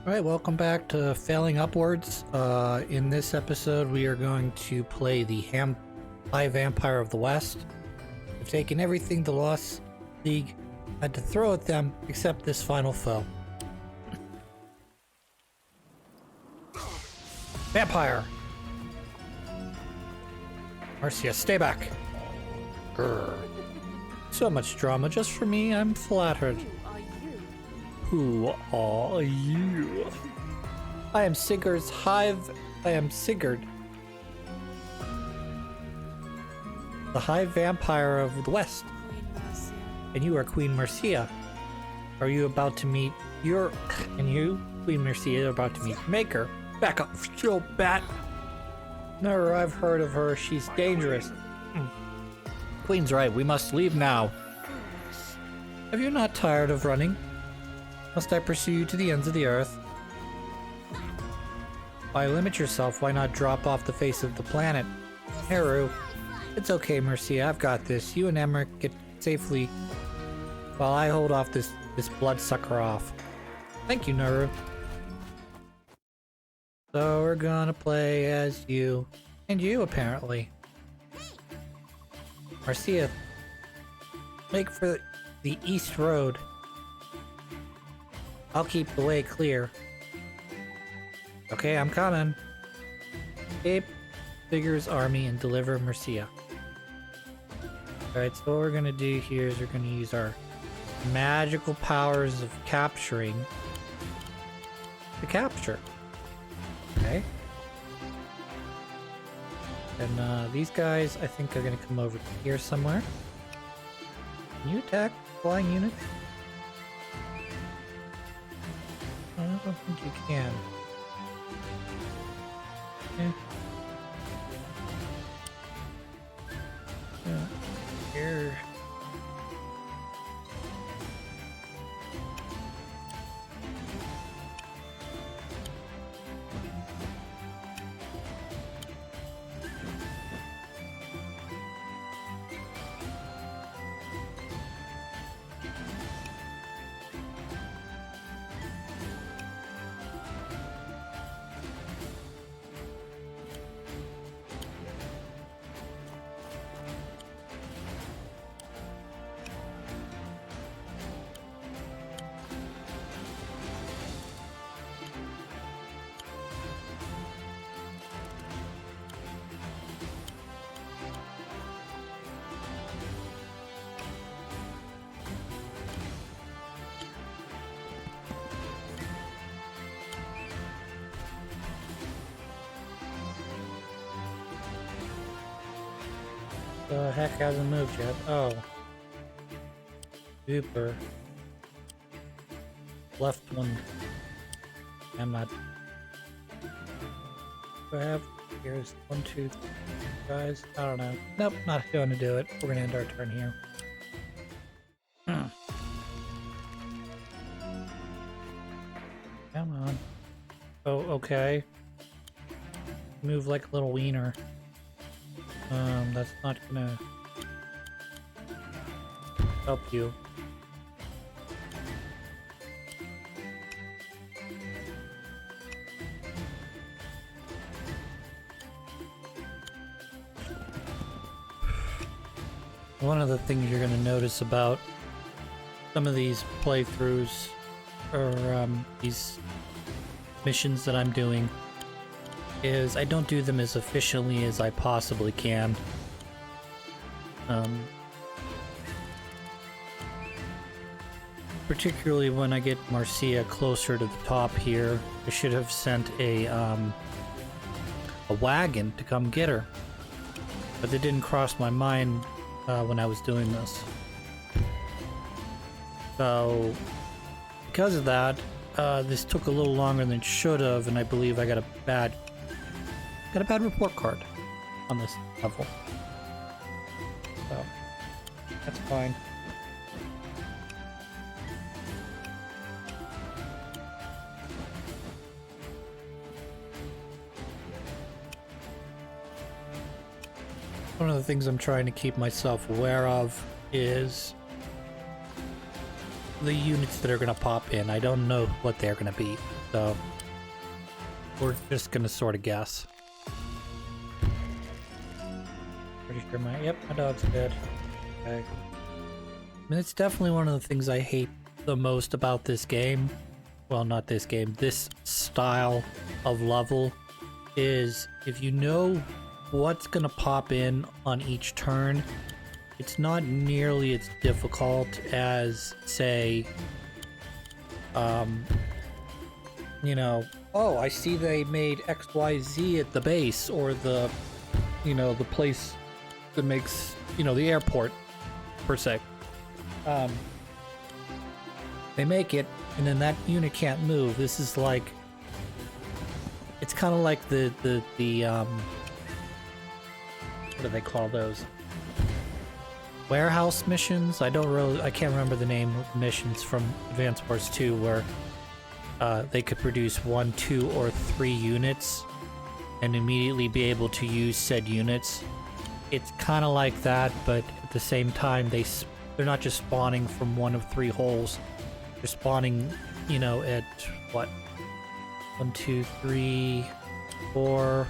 Alright, welcome back to Failing Upwards. In this episode, we are going to play the High Vampire of the West. We've taken everything the Lost League had to throw at them, except this final foe. Vampire! Marcia, stay back! Grr. So much drama just for me, I'm flattered. Who are you? I am Sigurd's Hive. I am Sigurd, the High Vampire of the West. And you are Queen Marcia. Are you about to meet your... And you, Queen Marcia, are about to meet your maker. Back up, you bat. No, I've heard of her. She's dangerous. Queen's right. We must leave now. Have you not tired of running? Must I pursue you to the ends of the earth? Why limit yourself? Why not drop off the face of the planet? Haru, it's okay, Mercia. I've got this. You and Emmerich get safely while I hold off this bloodsucker off. Thank you, Naru. So we're gonna play as you. And you, apparently. Marcia, make for the East Road. I'll keep the way clear. Okay, I'm coming. Escape Sigurd's army and deliver Mercia. Alright, so what we're gonna do here is we're gonna use our magical powers of capturing to capture. Okay. And these guys, I think, are gonna come over here somewhere. Can you attack flying units? I don't think you can. Okay. Here. The heck hasn't moved yet. Oh. Super. Left one. I'm not. Do I have? Here's 1, 2, 3 guys. I don't know. Nope, not going to do it. We're going to end our turn here. Come on. Oh, okay. Move like a little wiener. That's not gonna help you. One of the things you're gonna notice about some of these playthroughs or these missions that I'm doing is I don't do them as efficiently as I possibly can. Particularly when I get Marcia closer to the top here, I should have sent a wagon to come get her, but it didn't cross my mind when I was doing this. So because of that, this took a little longer than it should have, and I believe I got a bad report card on this level. So that's fine. One of the things I'm trying to keep myself aware of is the units that are gonna pop in. I don't know what they're gonna be, so we're just gonna sort of guess. Pretty sure my dog's dead. Okay. I mean, it's definitely one of the things I hate the most about this game. Well, not this game. This style of level is if you know what's gonna pop in on each turn, it's not nearly as difficult as, say, you know, oh, I see they made XYZ at the base, or the, you know, the place that makes, you know, the airport, per se. They make it, and then that unit can't move. This is like, it's kind of like the what do they call those? Warehouse missions? I can't remember the name of the missions from Advance Wars 2 where they could produce 1, 2, or 3 units and immediately be able to use said units. It's kind of like that, but at the same time, they're not just spawning from one of 3 holes. They're spawning, you know, at what? 1, 2, 3, 4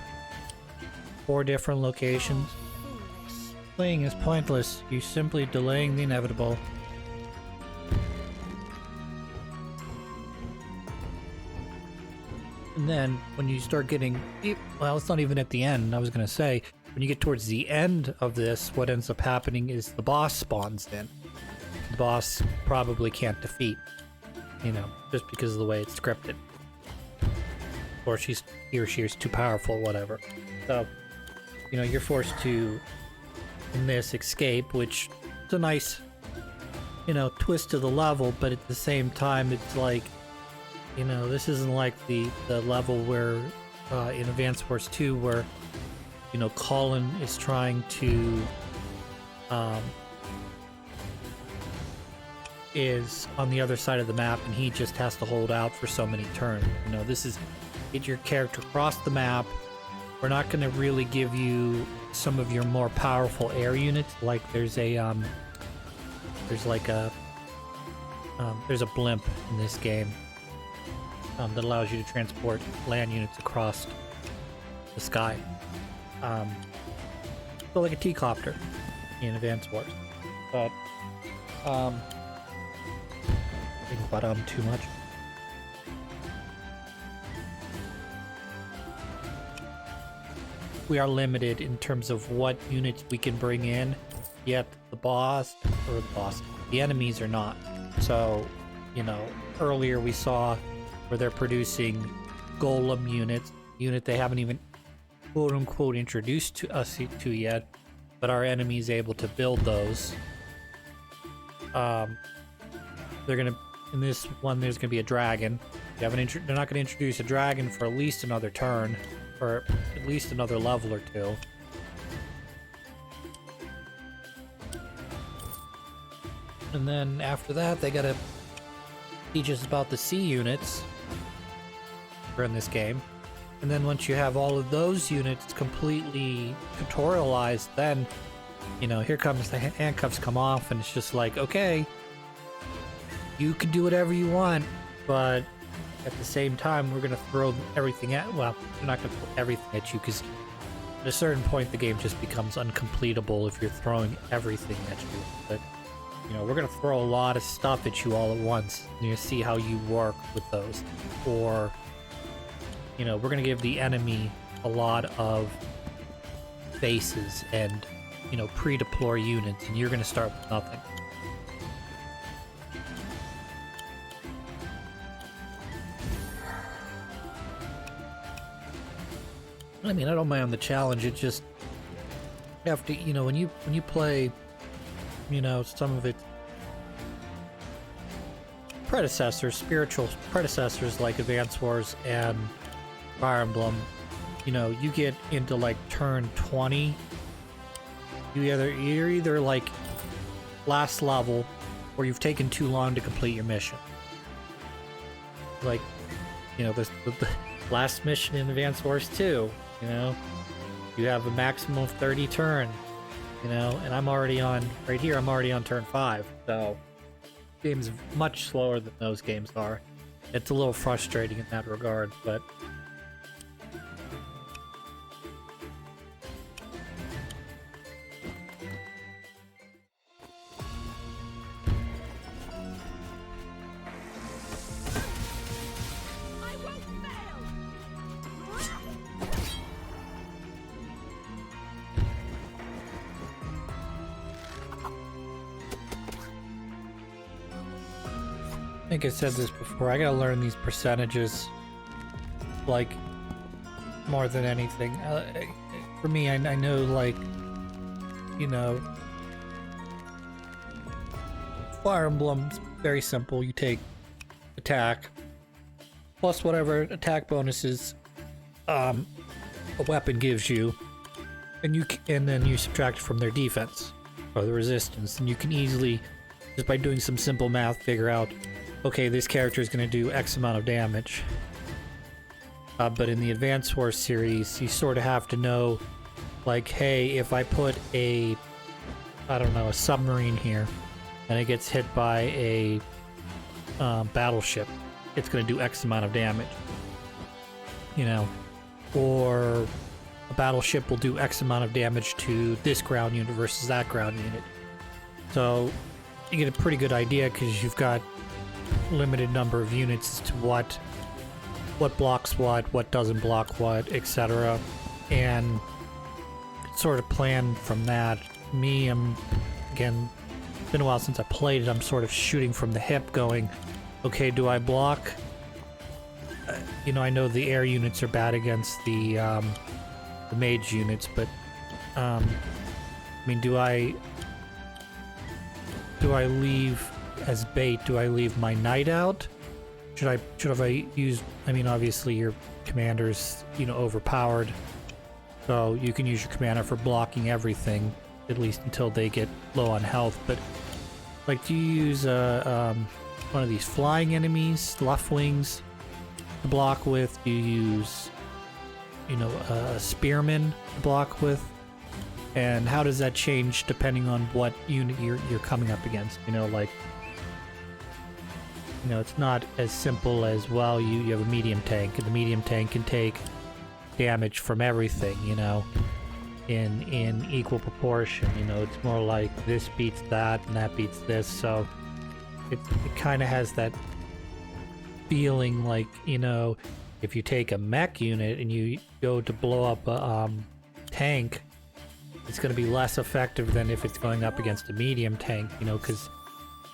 different locations. Playing is pointless. You're simply delaying the inevitable. And then when you start getting, well, it's not even at the end. I was gonna say, when you get towards the end of this, what ends up happening is the boss spawns in. The boss probably can't defeat, you know, just because of the way it's scripted. Or he or she is too powerful, whatever. So, you know, you're forced to, in this, escape, which is a nice, you know, twist to the level, but at the same time, it's like, you know, this isn't like the level where, in Advance Wars 2, where, you know, Colin is trying to, is on the other side of the map, and he just has to hold out for so many turns. You know, this is, get your character across the map. We're not going to really give you some of your more powerful air units. Like there's a there's a blimp in this game that allows you to transport land units across the sky. So like a T-copter in Advance Wars. But I think about too much. We are limited in terms of what units we can bring in, yet the enemies are not. So, you know, earlier we saw where they're producing golem unit they haven't even quote unquote introduced to us to yet, but our enemy is able to build those. In this one, there's gonna be a dragon. They're not gonna introduce a dragon for at least another turn, or at least another level or 2. And then after that, they gotta teach us about the sea units for in this game. And then once you have all of those units completely tutorialized, then, you know, here comes the handcuffs come off, and it's just like, okay, you can do whatever you want, but at the same time, we're gonna throw everything at, well, we're not gonna throw everything at you, because at a certain point, the game just becomes uncompletable if you're throwing everything at you. But, you know, we're gonna throw a lot of stuff at you all at once, and you see how you work with those. Or, you know, we're gonna give the enemy a lot of bases and, you know, pre-deploy units, and you're gonna start with nothing. I mean, I don't mind the challenge. It just, you have to, you know, when you play, you know, some of its predecessors, spiritual predecessors like Advance Wars and Fire Emblem, you know, you get into like turn 20, you're either like last level, or you've taken too long to complete your mission. Like, you know, the last mission in Advance Wars 2. You know, you have a maximum of 30 turns, you know, and I'm already on, right here, I'm already on turn 5. So, game's much slower than those games are. It's a little frustrating in that regard, but I think I said this before, I gotta learn these percentages, like, more than anything. For me, I know, like, you know, Fire Emblem's very simple. You take attack, plus whatever attack bonuses a weapon gives you, and then you subtract from their defense, or the resistance, and you can easily, just by doing some simple math, figure out, okay, this character is going to do X amount of damage. But in the Advance Wars series, you sort of have to know, like, hey, if I put a, I don't know, a submarine here, and it gets hit by a battleship, it's going to do X amount of damage. You know, or a battleship will do X amount of damage to this ground unit versus that ground unit. So you get a pretty good idea because you've got limited number of units as to what blocks what doesn't block what, etc. And sort of plan from that. Me, again, it's been a while since I played it. I'm sort of shooting from the hip, going, okay, do I block? You know, I know the air units are bad against the mage units, but I mean, do I leave as bait? Do I leave my knight out? Should I use? I mean, obviously your commander's, you know, overpowered, so you can use your commander for blocking everything, at least until they get low on health. But like, do you use one of these flying enemies, Luftwings, to block with? Do you use, you know, a spearman to block with? And how does that change depending on what unit you're coming up against? You know, like, you know, it's not as simple as, well, you have a medium tank, and the medium tank can take damage from everything, you know, in equal proportion. You know, it's more like this beats that and that beats this. So it kind of has that feeling like, you know, if you take a mech unit and you go to blow up a tank, it's going to be less effective than if it's going up against a medium tank, you know, because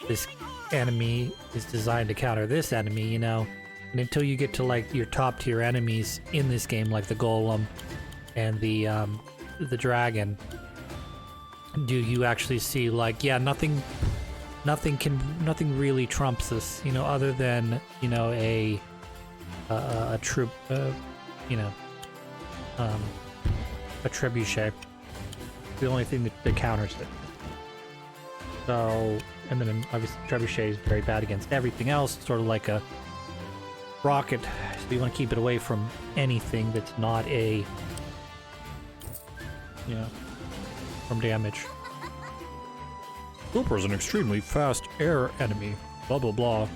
this enemy is designed to counter this enemy, you know. And until you get to, like, your top tier enemies in this game, like the golem and the dragon, do you actually see, like, yeah, nothing really trumps this, you know, other than, you know, a troop, you know, a trebuchet. The only thing that counters it. So, and then obviously trebuchet is very bad against everything else. It's sort of like a rocket, so you want to keep it away from anything that's not a, you know, from damage. Super is an extremely fast air enemy. Blah blah blah.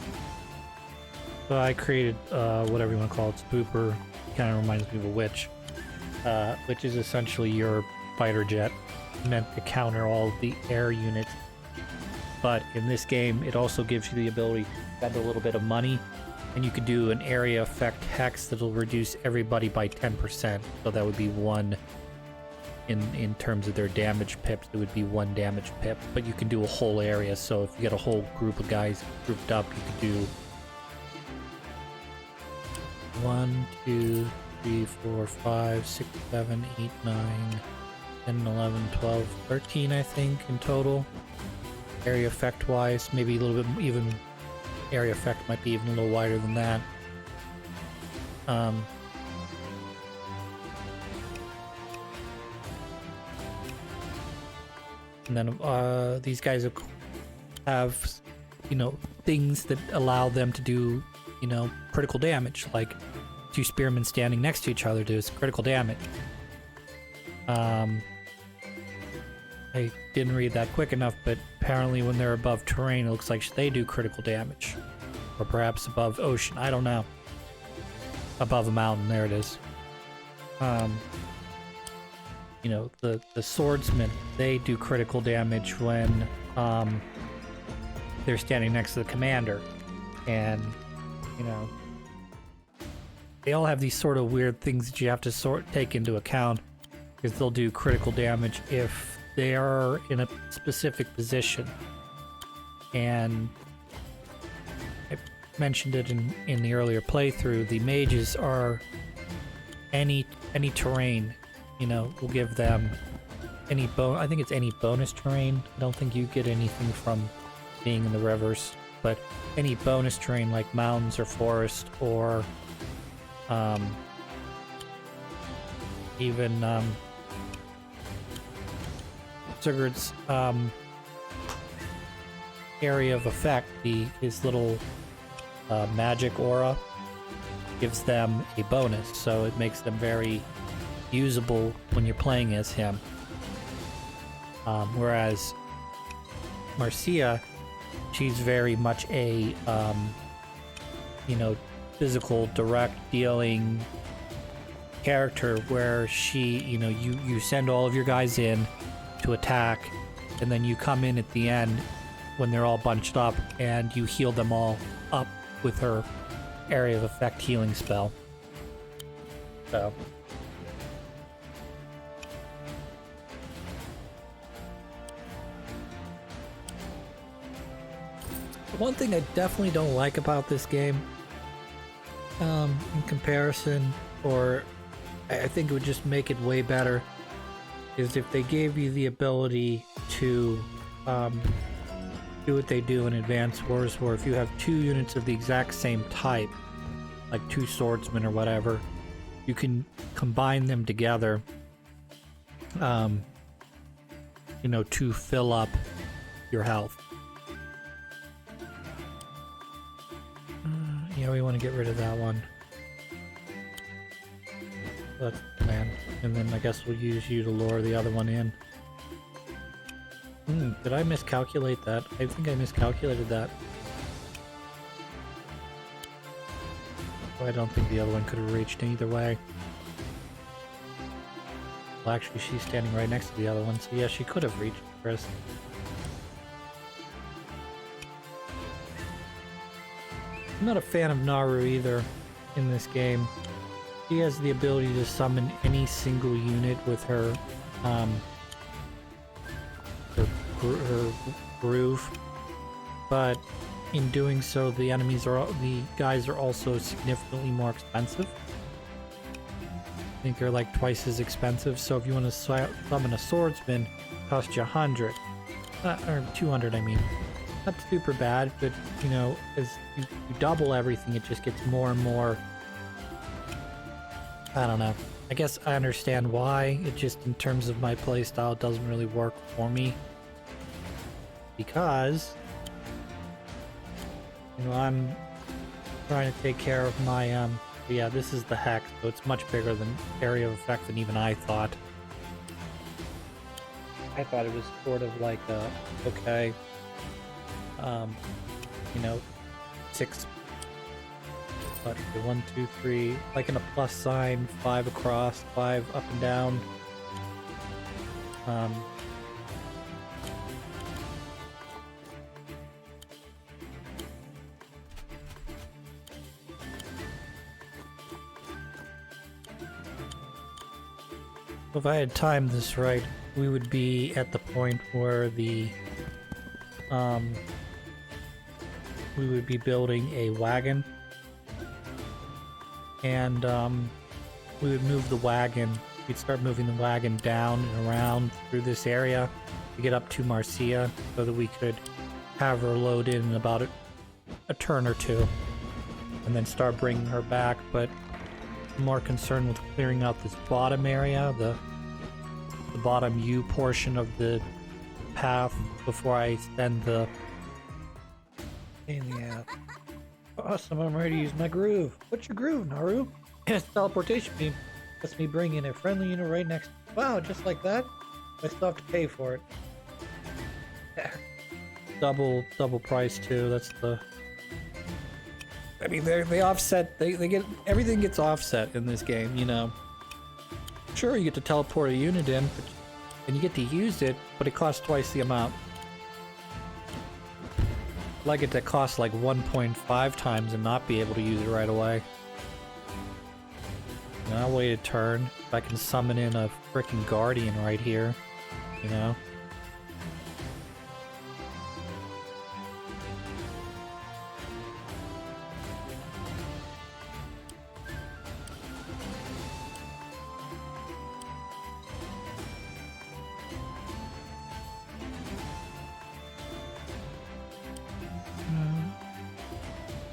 So I created whatever you want to call it, Spooper. Kind of reminds me of a witch, which is essentially your fighter jet, meant to counter all the air units. But in this game, it also gives you the ability to spend a little bit of money, and you could do an area effect hex that'll reduce everybody by 10%. So that would be one, in terms of their damage pips, it would be one damage pip. But you can do a whole area, so if you get a whole group of guys grouped up, you could do 1, 2, 3, 4, 5, 6, 7, 8, 9, 10, 11, 12, 13, I think, in total. Area effect wise, maybe a little bit, even area effect might be even a little wider than that. And then these guys have, you know, things that allow them to do, you know, critical damage, like two spearmen standing next to each other does critical damage. I didn't read that quick enough, but apparently when they're above terrain, it looks like they do critical damage. Or perhaps above ocean, I don't know. Above a mountain, there it is. You know, the swordsmen, they do critical damage when they're standing next to the commander. And, you know, they all have these sort of weird things that you have to take into account, because they'll do critical damage if they are in a specific position. And I mentioned it in the earlier playthrough, the mages are any terrain, you know, will give them any I think it's any bonus terrain. I don't think you get anything from being in the rivers, but any bonus terrain like mountains or forest or even Sigurd's area of effect, his little magic aura gives them a bonus, so it makes them very usable when you're playing as him. Whereas Marcia, she's very much a you know, physical, direct dealing character, where she, you know, you send all of your guys in to attack, and then you come in at the end when they're all bunched up and you heal them all up with her area of effect healing spell. So one thing I definitely don't like about this game, in comparison, or I think it would just make it way better, is if they gave you the ability to do what they do in Advanced Wars, where if you have 2 units of the exact same type, like 2 swordsmen or whatever, you can combine them together, you know, to fill up your health. Yeah, we want to get rid of that one. That's the plan. And then I guess we'll use you to lure the other one in. Did I miscalculate that? I think I miscalculated that. I don't think the other one could have reached either way. Well, actually, she's standing right next to the other one, so yeah, she could have reached Chris. I'm not a fan of Naru either in this game. She has the ability to summon any single unit with her groove, but in doing so, the guys are also significantly more expensive. I think they're like twice as expensive. So if you want to summon a swordsman, it costs you 100 or 200. I mean, not super bad, but you know, as you double everything, it just gets more and more. I don't know. I guess I understand why. It just, in terms of my playstyle, it doesn't really work for me, because you know, I'm trying to take care of my yeah, this is the hex, so it's much bigger than area of effect than even I thought. I thought it was sort of like a, okay, you know, 6, what, 1, 2, 3, like in a plus sign, 5 across, 5 up and down. If I had timed this right, we would be at the point where the we would be building a wagon, and we would move the wagon. We'd start moving the wagon down and around through this area to get up to Marcia, so that we could have her load in about a turn or two, and then start bringing her back. But I'm more concerned with clearing out this bottom area, the bottom U portion of the path, before I send the in the app. Awesome, I'm ready to use my groove. What's your groove, Naru? It's teleportation beam. Lets me bring in a friendly unit right next. Wow, just like that? I still have to pay for it. double price too. That's the. I mean, they offset. They get everything gets offset in this game. You know. Sure, you get to teleport a unit in, and you get to use it, but it costs twice the amount. Like it to cost like 1.5 times and not be able to use it right away. And I'll wait a turn. If I can summon in a freaking guardian right here, you know.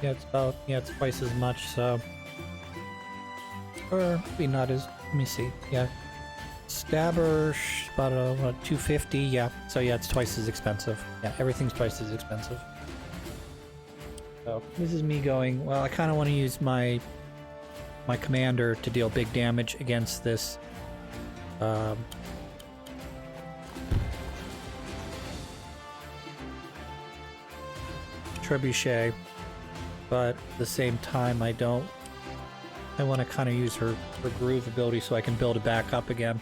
Yeah, it's about, yeah, it's twice as much, so. Or maybe not as, let me see, yeah. Stabber, about what, 250, yeah. So yeah, it's twice as expensive. Yeah, everything's twice as expensive. So, this is me going, well, I kind of want to use my commander to deal big damage against this, trebuchet. But at the same time, I want to kind of use her groove ability so I can build it back up again.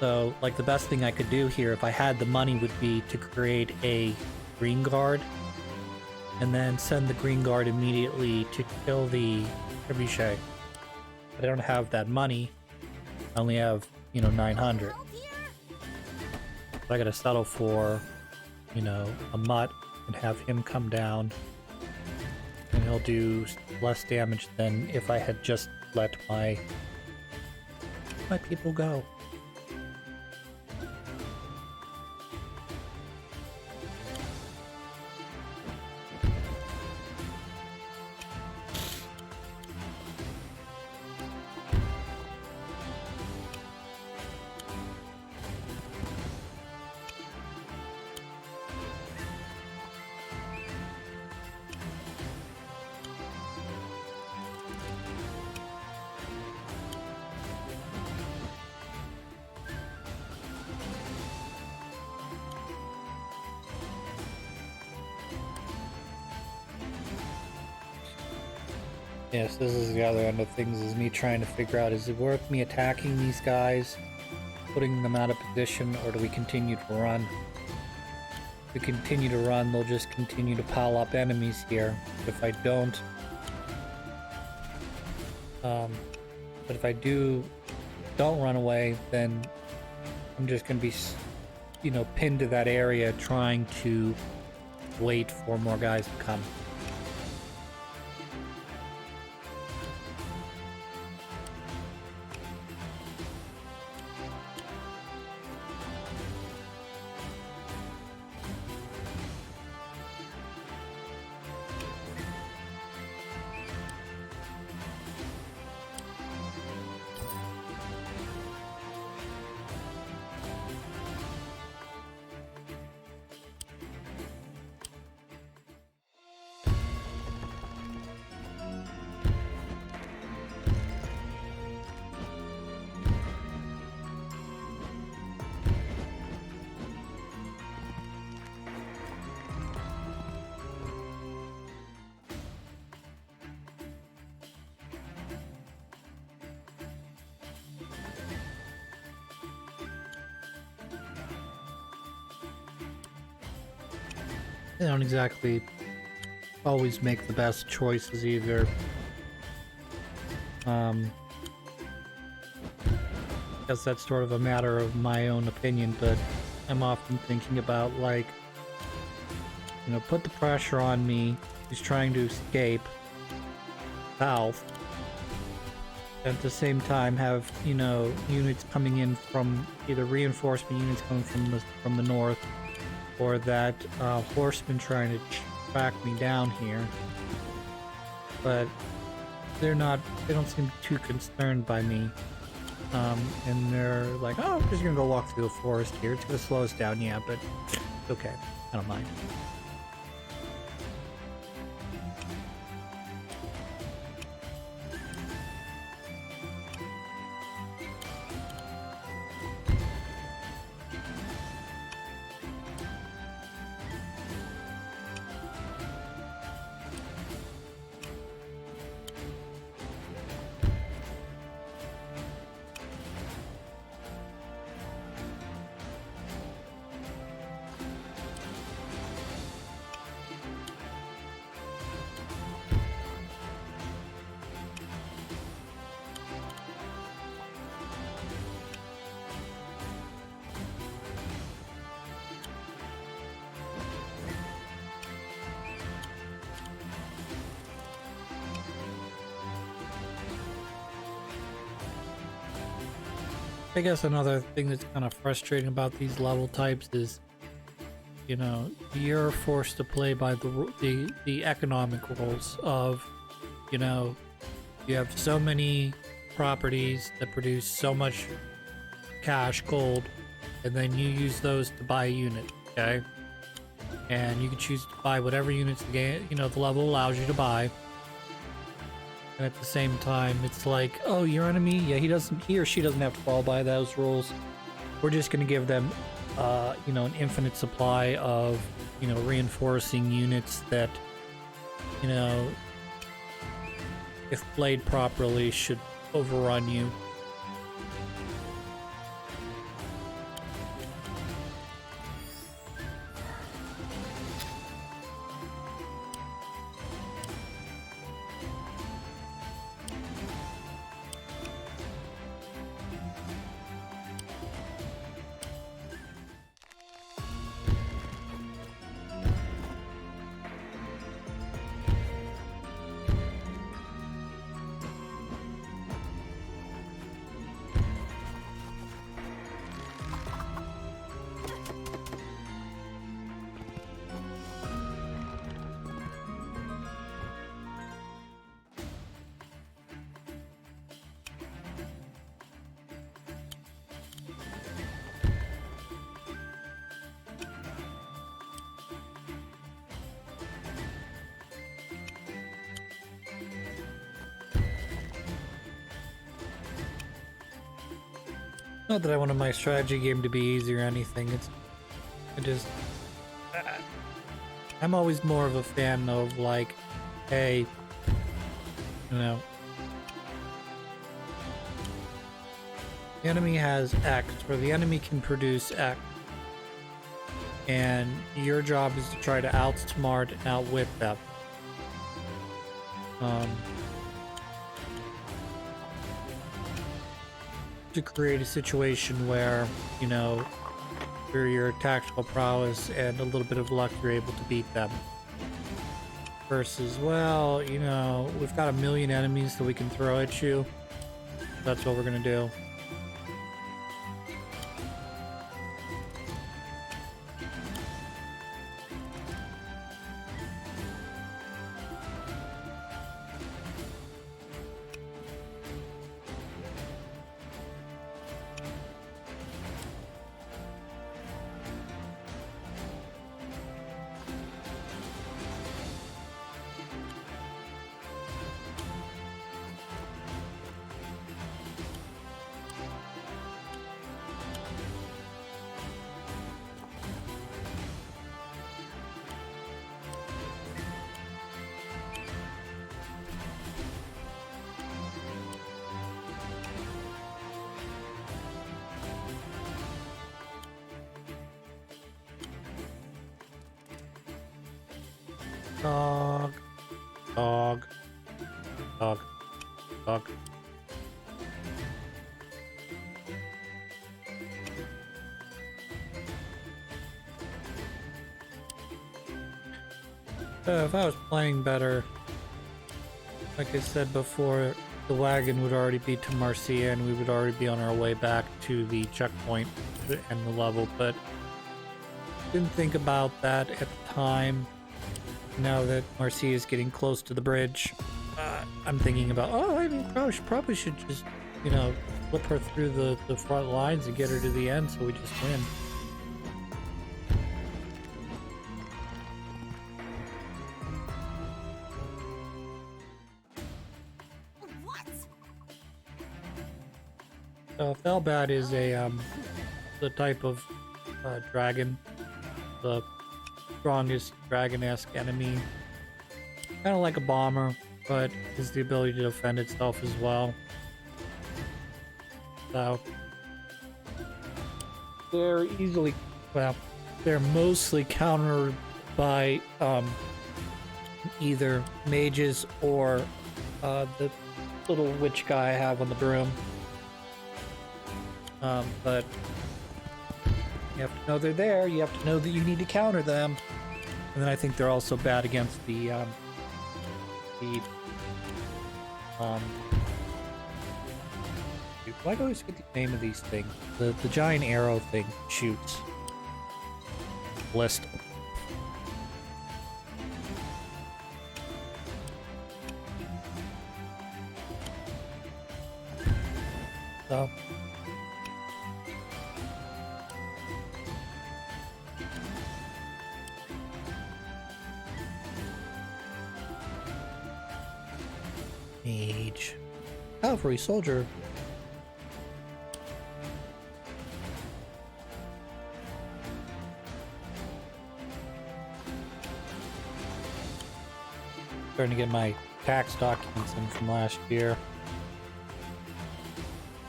So, like, the best thing I could do here, if I had the money, would be to create a green guard, and then send the green guard immediately to kill the trebuchet. But I don't have that money. I only have, you know, 900. So I gotta settle for, you know, a mutt. And have him come down, and he'll do less damage than if I had just let my people go. Yes, this is the other end of things, is me trying to figure out, is it worth me attacking these guys, putting them out of position, or do we continue to run? If we continue to run, they'll just continue to pile up enemies here. If I don't... but if I don't run away, then I'm just gonna be, you know, pinned to that area trying to wait for more guys to come. They don't exactly always make the best choices either. Guess that's sort of a matter of my own opinion, but I'm often thinking about, like, you know, put the pressure on me. He's trying to escape south. At the same time, have, you know, units coming in from either reinforcement units coming from the north, or that horseman trying to track me down here. But they don't seem too concerned by me. And they're like, oh, I'm just gonna go walk through the forest here. It's gonna slow us down, yeah, but okay, I don't mind. I guess another thing that's kind of frustrating about these level types is, you know, you're forced to play by the economic rules of, you know, you have so many properties that produce so much cash, gold, and then you use those to buy a unit, okay? And you can choose to buy whatever units the game, you know, the level allows you to buy. And at the same time, it's like, oh, your enemy, yeah, he or she doesn't have to follow by those rules. We're just going to give them, you know, an infinite supply of, you know, reinforcing units that, you know, if played properly, should overrun you. Not that I wanted my strategy game to be easy or anything. I'm always more of a fan of like, hey, you know, the enemy has X, or the enemy can produce X, and your job is to try to outsmart and outwit them. To create a situation where, you know, through your tactical prowess and a little bit of luck, you're able to beat them. Versus, well, you know, we've got 1,000,000 enemies that we can throw at you. That's what we're gonna do. Dog. Dog. Dog. Dog. If I was playing better, like I said before, the wagon would already be to Marcia and we would already be on our way back to the checkpoint to end the level, but didn't think about that at the time. Now that Marcia is getting close to the bridge, I'm thinking about, oh, I mean, probably should just, you know, flip her through the front lines and get her to the end so we just win. Felbat is the type of dragon, the strongest dragon-esque enemy. Kind of like a bomber, but has the ability to defend itself as well. So they're they're mostly countered by either mages or the little witch guy I have on the broom. But you have to know they're there. You have to know that you need to counter them. And then I think they're also bad against the Why do I always get the name of these things? The giant arrow thing shoots. List. So. Mage. Cavalry soldier. Starting to get my tax documents in from last year.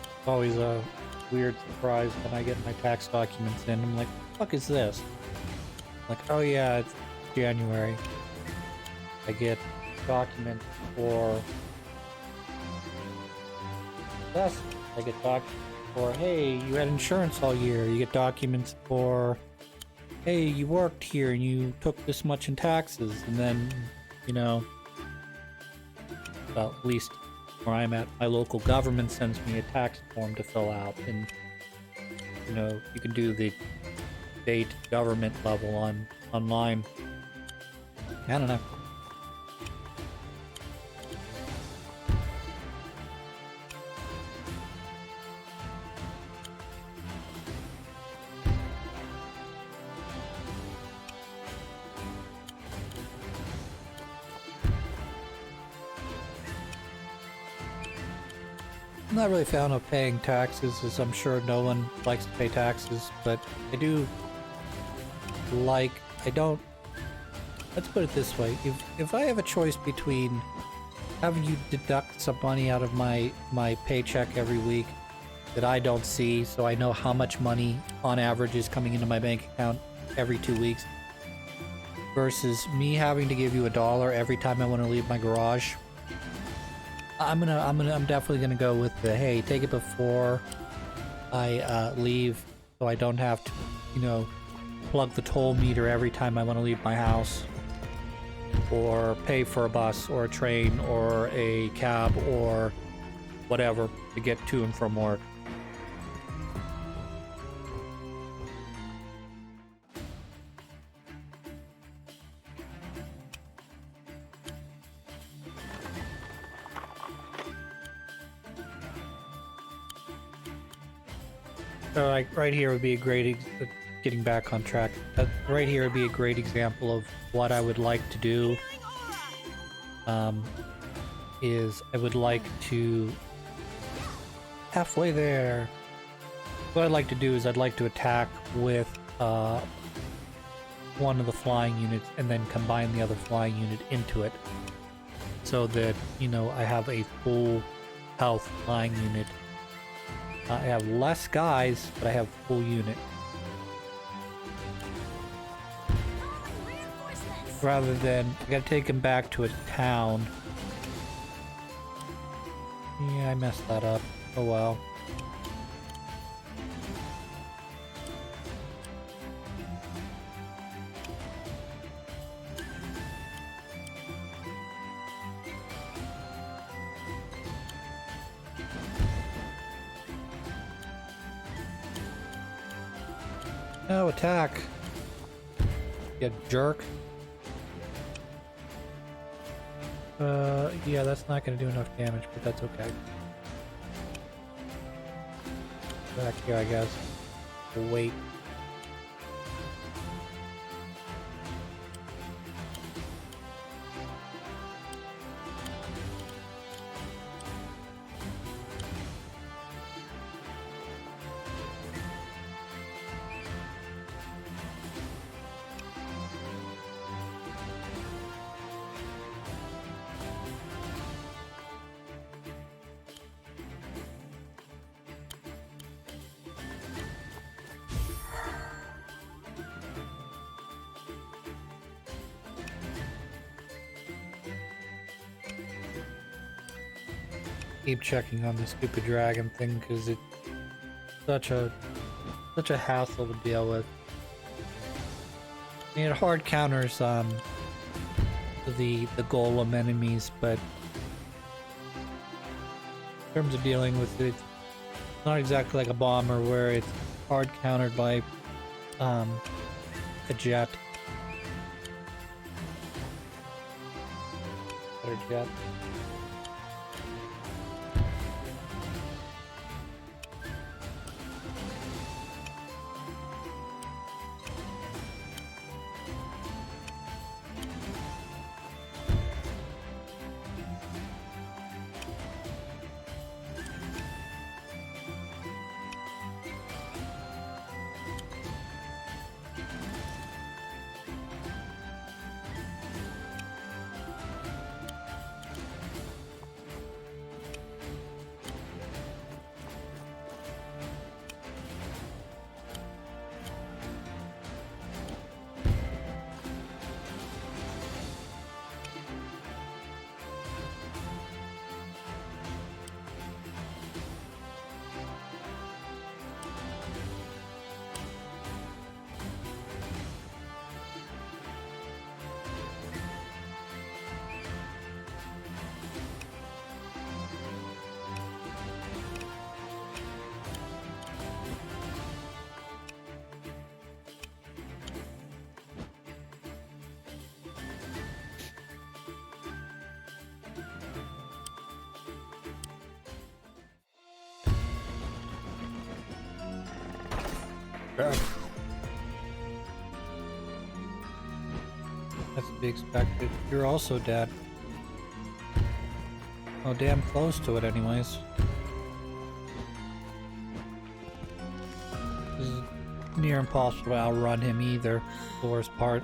It's always a weird surprise when I get my tax documents in. I'm like, what the fuck is this? I'm like, oh yeah, it's January. I get documents for this. I get documents for, hey, you had insurance all year. You get documents for, hey, you worked here and you took this much in taxes. And then, you know, well, at least where I'm at, my local government sends me a tax form to fill out. And, you know, you can do the state government level online. I don't know. I'm not really a fan of paying taxes, as I'm sure no one likes to pay taxes, but I do like, let's put it this way, if I have a choice between having you deduct some money out of my paycheck every week that I don't see, so I know how much money on average is coming into my bank account every 2 weeks, versus me having to give you $1 every time I want to leave my garage, I'm definitely gonna go with the, hey, take it before I leave, so I don't have to, you know, plug the toll meter every time I want to leave my house, or pay for a bus or a train or a cab or whatever to get to and from work. So like right here would be a great, getting back on track, right here would be a great example of what I would like to do, is I would like to, halfway there, what I'd like to do is I'd like to attack with one of the flying units and then combine the other flying unit into it, so that, you know, I have a full health flying unit. I have less guys, but I have full unit. Rather than, I gotta take him back to a town. Yeah, I messed that up. Oh well. No, attack. You jerk. Yeah, that's not gonna do enough damage, but that's okay. Back here, I guess. Wait. Keep checking on the stupid dragon thing because it's such a hassle to deal with. I mean, it hard counters the golem enemies, but in terms of dealing with it, Not exactly like a bomber where it's hard countered by a jet. Better jet. That's to be expected. You're also dead. Oh, damn close to it anyways. This is near impossible to outrun him either. The worst part.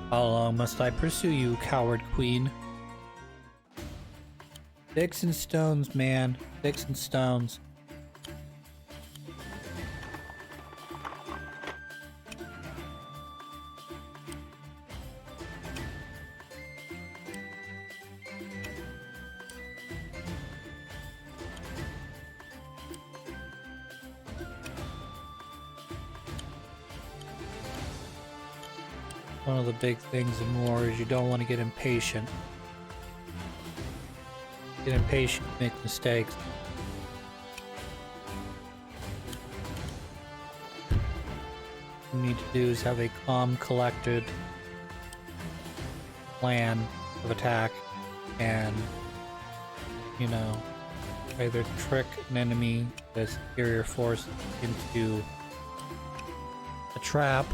How long must I pursue you, coward queen? Sticks and stones, man. Sticks and stones. One of the big things in war is you don't want to get impatient. Get impatient, make mistakes. What you need to do is have a calm, collected plan of attack and, you know, either trick an enemy, the superior force, into a trap,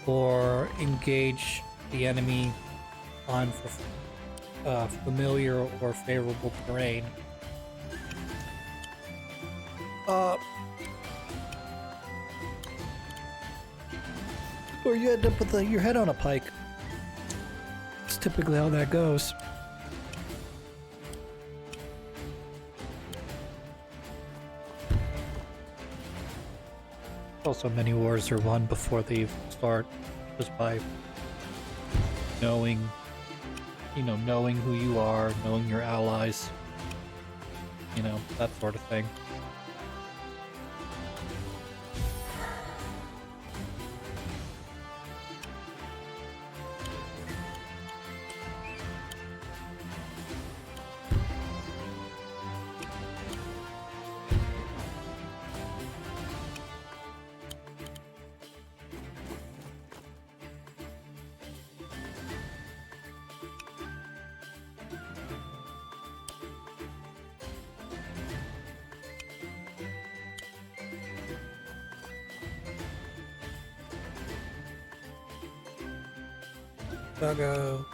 or engage the enemy on familiar or favorable terrain. Or you end up with your head on a pike. It's typically how that goes. Also, many wars are won before they even start, just by knowing, knowing who you are, knowing your allies, that sort of thing. Doggo.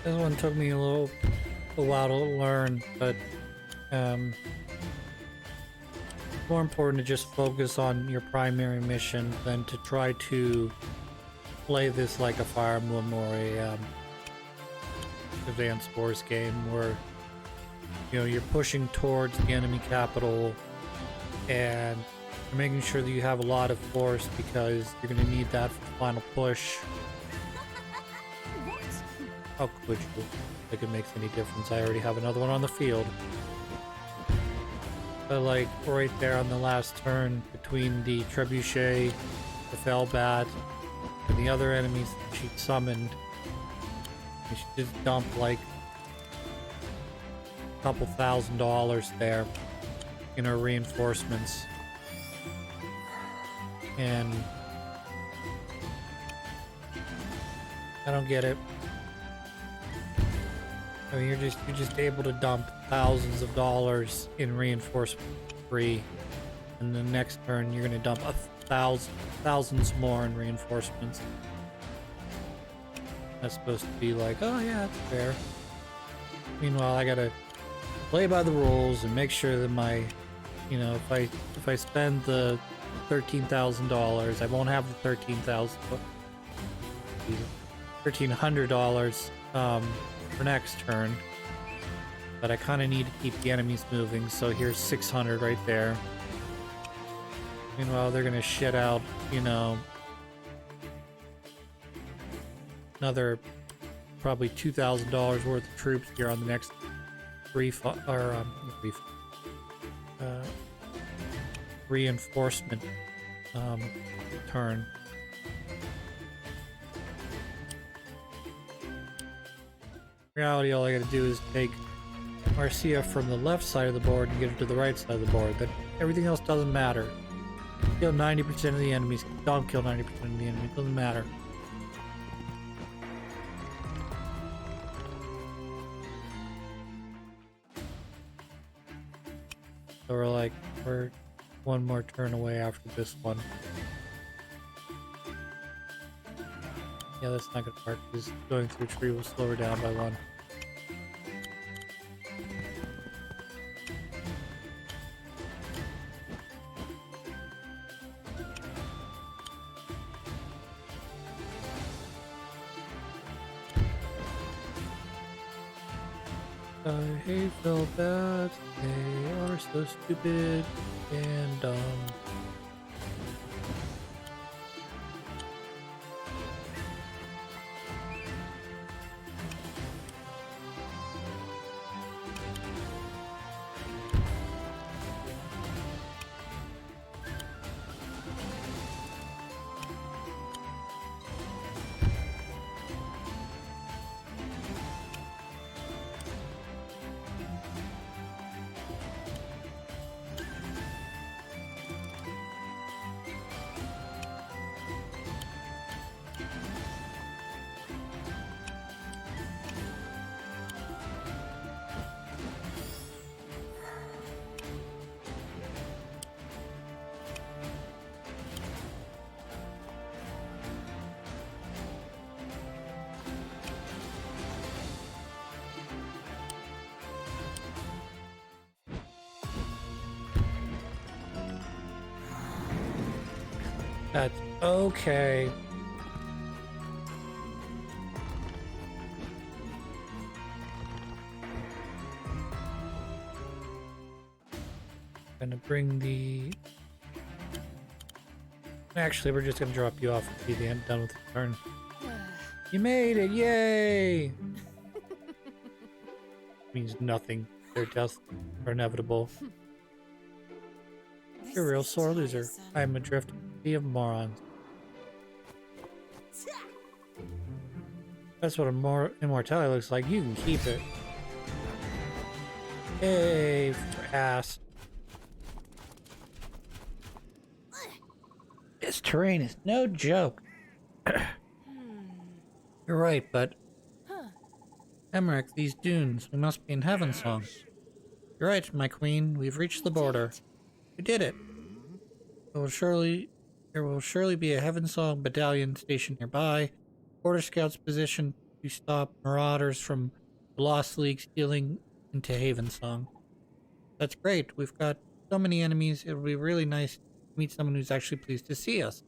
This one took me a while to learn, but more important to just focus on your primary mission than to try to play this like a Fire Emblem or a Advanced Wars game where you're pushing towards the enemy capital and you're making sure that you have a lot of force because you're going to need that for the final push. How could you? Like it makes any difference. I already have another one on the field. But like right there on the last turn between the Trebuchet, the Felbat, and the other enemies that she summoned, you should just dump like a couple $1,000 there in her reinforcements. And I don't get it. I mean, you're just able to dump thousands of dollars in reinforcement free, and the next turn you're gonna dump thousands more in reinforcements. That's supposed to be like, oh yeah, that's fair. Meanwhile, I gotta play by the rules and make sure that my, if I spend the $13,000, I won't have the $1,300 for next turn. But I kind of need to keep the enemies moving, so here's 600 right there. Meanwhile, they're gonna shit out, another probably $2,000 worth of troops here on the next reinforcement turn. In reality, all I gotta do is take Marcia from the left side of the board and get her to the right side of the board. That everything else doesn't matter. Kill 90% of the enemies. Don't kill 90% of the enemies. It doesn't matter. So we're one more turn away after this one. Yeah, that's not gonna work because going through a tree will slow her down by one. I hate so bad. They are so stupid and dumb. That's okay. Gonna bring the... Actually, we're just gonna drop you off and be done with the turn. You made it! Yay! Means nothing. Their deaths are inevitable. You're a real sore loser. I'm adrift in a sea of morons. That's what immortality looks like. You can keep it. Hey, for ass. This terrain is no joke. You're right, but... Emmerich, these dunes. We must be in Heaven Song. You're right, my queen. We've reached the border. We did it. There will surely be a Heaven Song battalion stationed nearby. Border scouts positioned You stop marauders from the Lost League stealing into Havensong. That's great. We've got so many enemies. It would be really nice to meet someone who's actually pleased to see us.